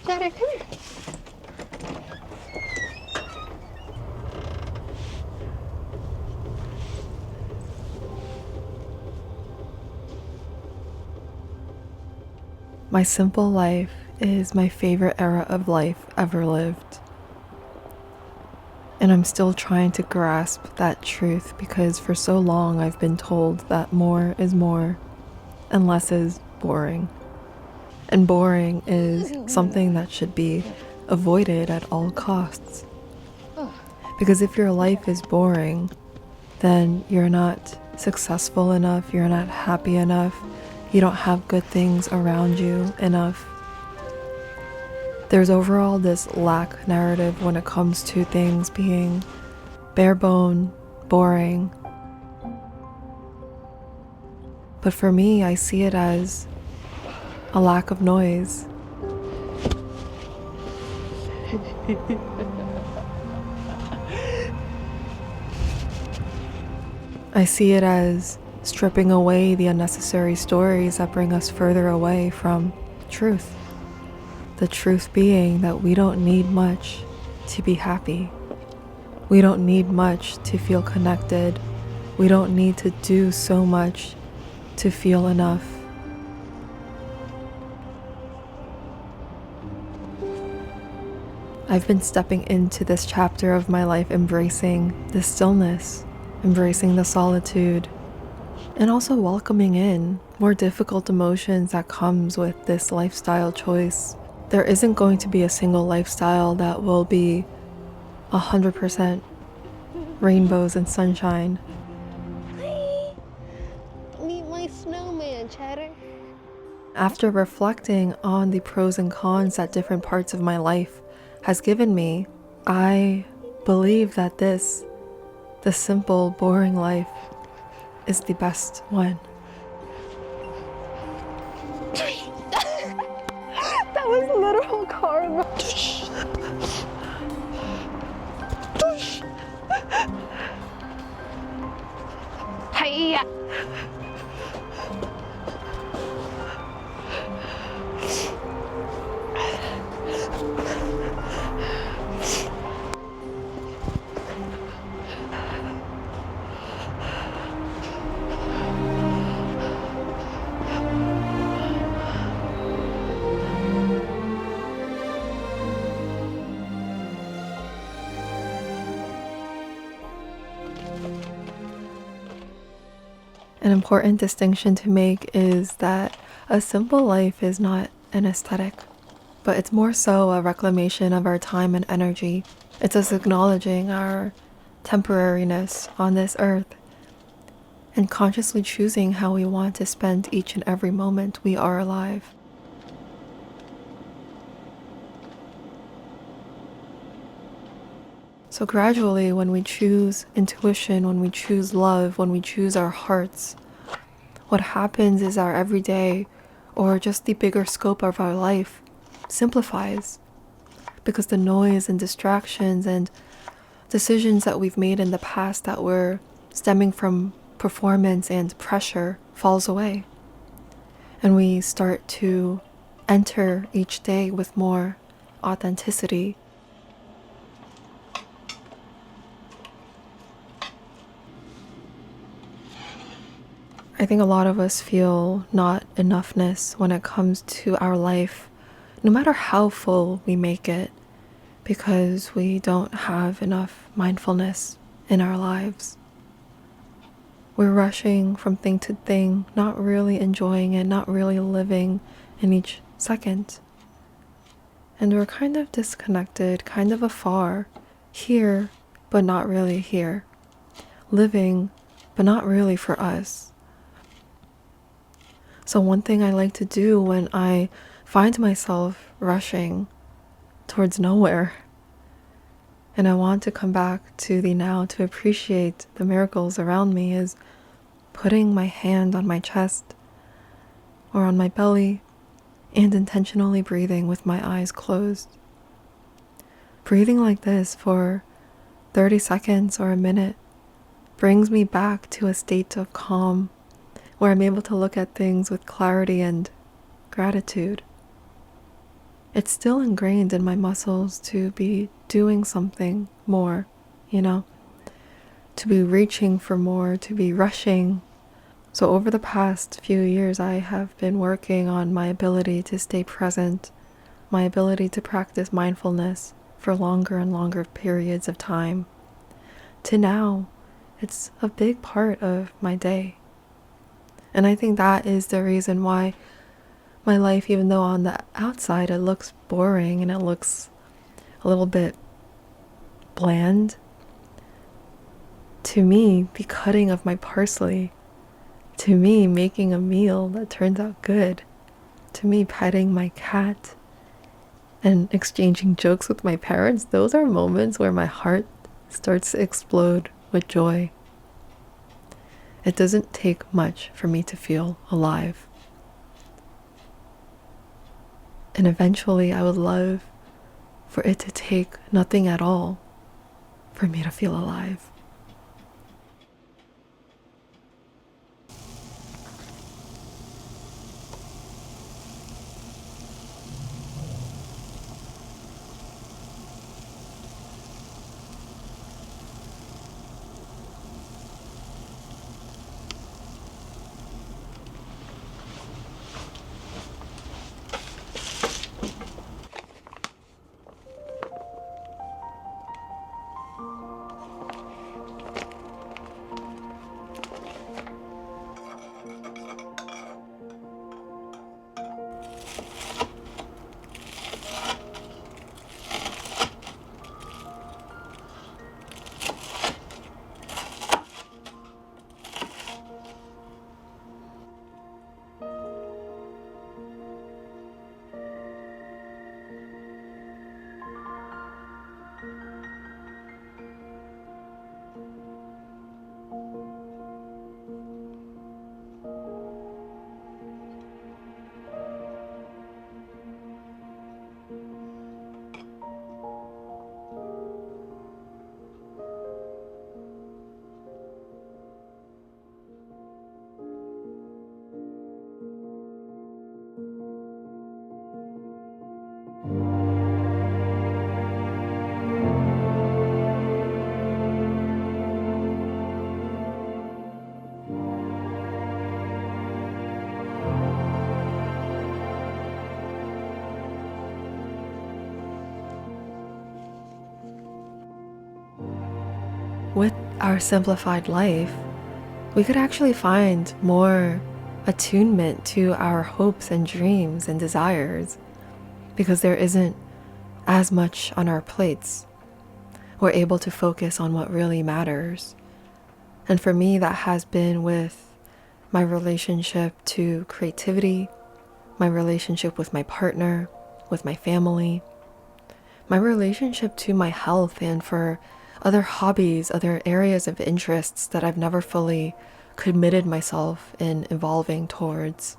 Shadow, come here. My simple life is my favorite era of life ever lived. And I'm still trying to grasp that truth because for so long I've been told that more is more and less is boring. And boring is something that should be avoided at all costs. Because if your life is boring, then you're not successful enough, you're not happy enough, you don't have good things around you enough. There's overall this lack narrative when it comes to things being bare bone, boring. But for me, I see it as a lack of noise. I see it as stripping away the unnecessary stories that bring us further away from truth. The truth being that we don't need much to be happy. We don't need much to feel connected. We don't need to do so much to feel enough. I've been stepping into this chapter of my life embracing the stillness, embracing the solitude, and also welcoming in more difficult emotions that comes with this lifestyle choice. There isn't going to be a single lifestyle that will be 100% rainbows and sunshine. Hi. Meet my snowman, Chatter. After reflecting on the pros and cons that different parts of my life has given me, I believe that the simple, boring life is the best one. That was literal karma. Hiya. An important distinction to make is that a simple life is not an aesthetic, but it's more so a reclamation of our time and energy. It's us acknowledging our temporariness on this earth and consciously choosing how we want to spend each and every moment we are alive. So gradually, when we choose intuition, when we choose love, when we choose our hearts, what happens is our everyday, or just the bigger scope of our life, simplifies. Because the noise and distractions and decisions that we've made in the past that were stemming from performance and pressure falls away. And we start to enter each day with more authenticity. I think a lot of us feel not enoughness when it comes to our life, no matter how full we make it, because we don't have enough mindfulness in our lives. We're rushing from thing to thing, not really enjoying it, not really living in each second. And we're kind of disconnected, kind of afar, here, but not really here. Living, but not really for us. So one thing I like to do when I find myself rushing towards nowhere, and I want to come back to the now to appreciate the miracles around me, is putting my hand on my chest or on my belly and intentionally breathing with my eyes closed. Breathing like this for 30 seconds or a minute brings me back to a state of calm where I'm able to look at things with clarity and gratitude. it's still ingrained in my muscles to be doing something more, you know? To be reaching for more, to be rushing. So over the past few years, I have been working on my ability to stay present, my ability to practice mindfulness for longer and longer periods of time. To now, it's a big part of my day. And I think that is the reason why my life, even though on the outside it looks boring and it looks a little bit bland, to me, the cutting of my parsley, to me, making a meal that turns out good, to me, petting my cat and exchanging jokes with my parents, those are moments where my heart starts to explode with joy. It doesn't take much for me to feel alive. And eventually I would love for it to take nothing at all for me to feel alive. With our simplified life, we could actually find more attunement to our hopes and dreams and desires because there isn't as much on our plates. We're able to focus on what really matters. And for me, that has been with my relationship to creativity, my relationship with my partner, with my family, my relationship to my health, and for other hobbies, other areas of interests that I've never fully committed myself in evolving towards.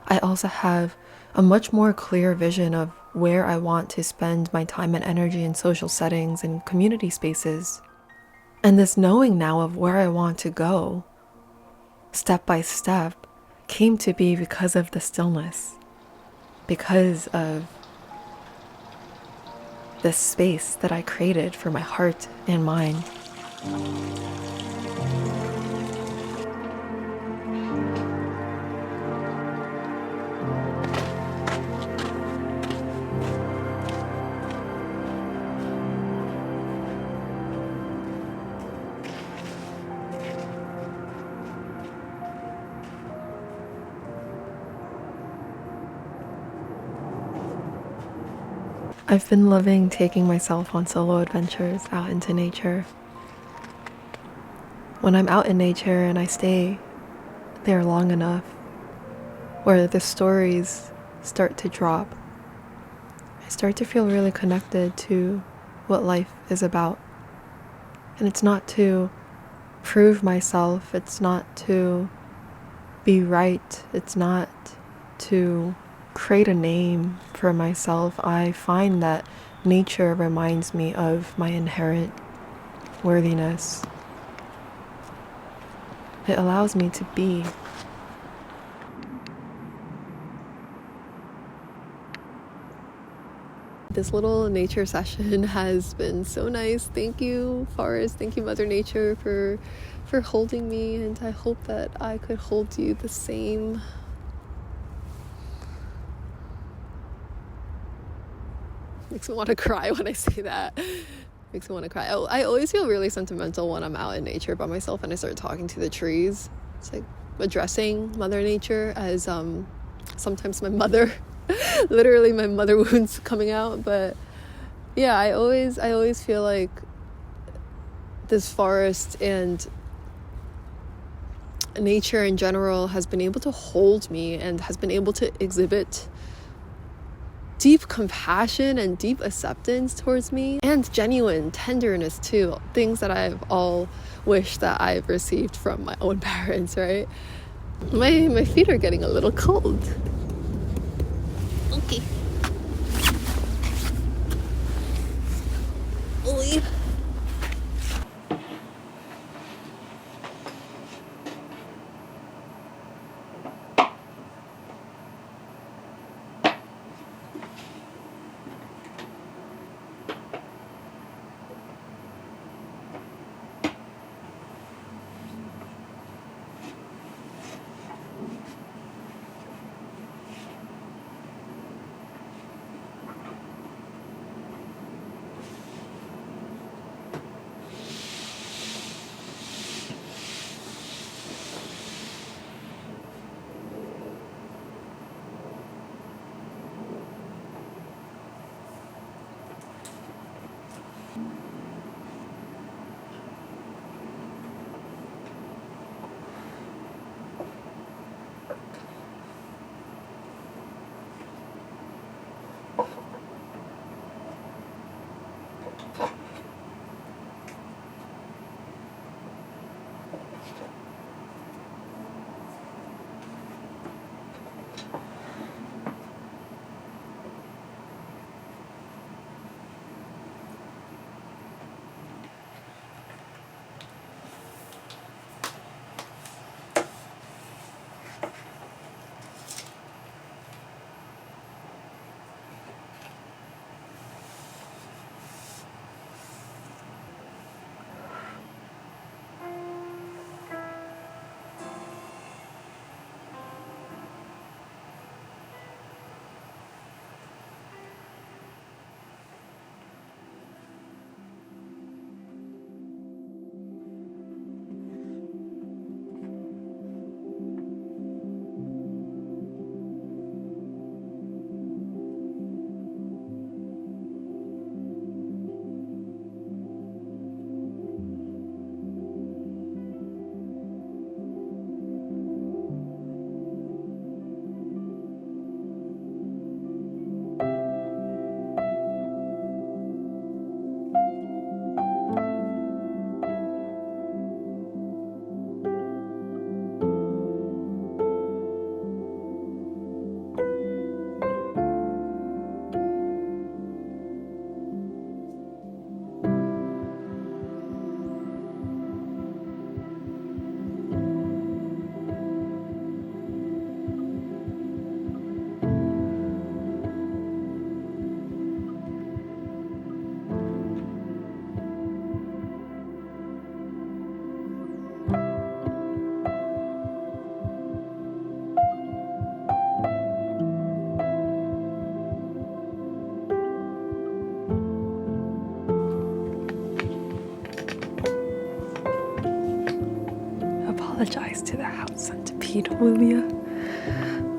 I also have a much more clear vision of where I want to spend my time and energy in social settings and community spaces. And this knowing now of where I want to go, step by step, came to be because of the stillness, because of this space that I created for my heart and mind. I've been loving taking myself on solo adventures out into nature. When I'm out in nature and I stay there long enough, where the stories start to drop, I start to feel really connected to what life is about. And it's not to prove myself, it's not to be right, it's not to create a name for myself. I find that nature reminds me of my inherent worthiness. It allows me to be. This little nature session has been so nice. Thank you, forest. Thank you, Mother Nature, for holding me, and I hope that I could hold you the same. Makes me want to cry when I say that. Makes me want to cry. Oh, I always feel really sentimental when I'm out in nature by myself and I start talking to the trees. It's like addressing Mother Nature as sometimes my mother, literally my mother wounds coming out. But yeah, I always feel like this forest and nature in general has been able to hold me and has been able to exhibit deep compassion and deep acceptance towards me, and genuine tenderness too. Things that I've all wished that I've received from my own parents, right? My feet are getting a little cold. Okay. Oy. Apologize to the house centipede, will ya?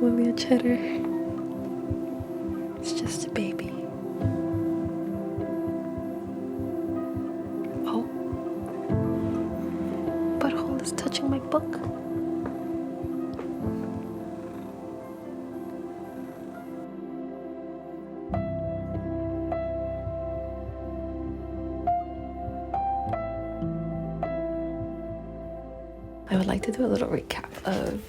Will ya, Cheddar? It's just a baby. Oh. Butthole is touching my book. I would like to do a little recap of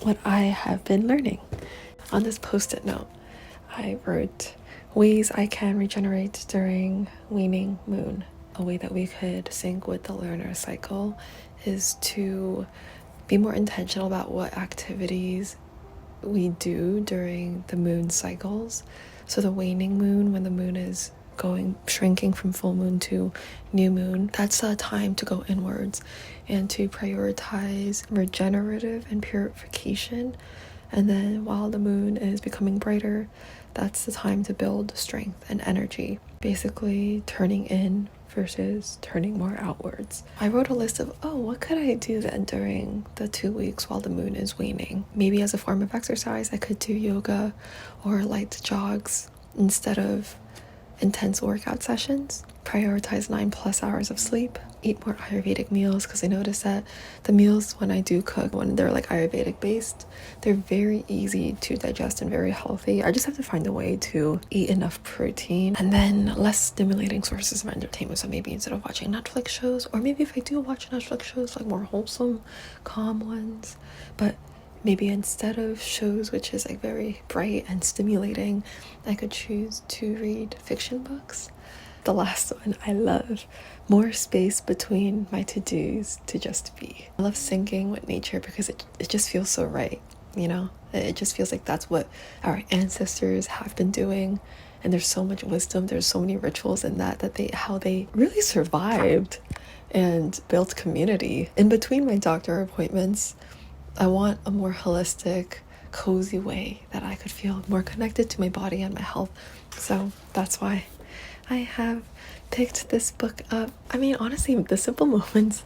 what I have been learning. On this post-it note, I wrote ways I can regenerate during waning moon. A way that we could sync with the lunar cycle is to be more intentional about what activities we do during the moon cycles. So the waning moon, when the moon is shrinking from full moon to new moon, that's a time to go inwards and to prioritize regenerative and purification. And then while the moon is becoming brighter, that's the time to build strength and energy, basically turning in versus turning more outwards. I wrote a list of, what could I do then during the 2 weeks while the moon is waning? Maybe as a form of exercise, I could do yoga or light jogs instead of intense workout sessions. Prioritize 9+ hours of sleep. Eat more Ayurvedic meals, because I noticed that the meals when I do cook, when they're like Ayurvedic based, they're very easy to digest and very healthy. I just have to find a way to eat enough protein, and then less stimulating sources of entertainment. So maybe instead of watching Netflix shows, or maybe if I do watch Netflix shows, like more wholesome, calm ones, but maybe instead of shows which is like very bright and stimulating, I could choose to read fiction books. The last one I love, more space between my to-dos to just be. I love syncing with nature because it just feels so right, you know? It just feels like that's what our ancestors have been doing, and there's so much wisdom, there's so many rituals in that how they really survived and built community. In between my doctor appointments, I want a more holistic, cozy way that I could feel more connected to my body and my health. So that's why I have picked this book up. I mean, honestly, The Simple Moments.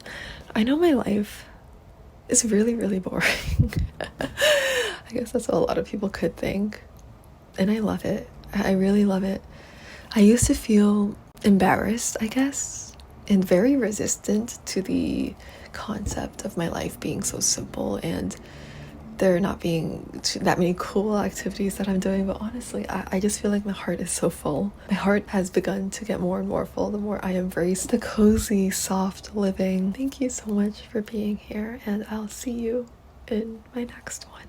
I know my life is really, really boring. I guess that's what a lot of people could think. And I love it. I really love it. I used to feel embarrassed, I guess, and very resistant to the concept of my life being so simple and there not being that many cool activities that I'm doing. But honestly, I just feel like my heart is so full. My heart has begun to get more and more full the more I embrace the cozy, soft living. Thank you so much for being here, and I'll see you in my next one.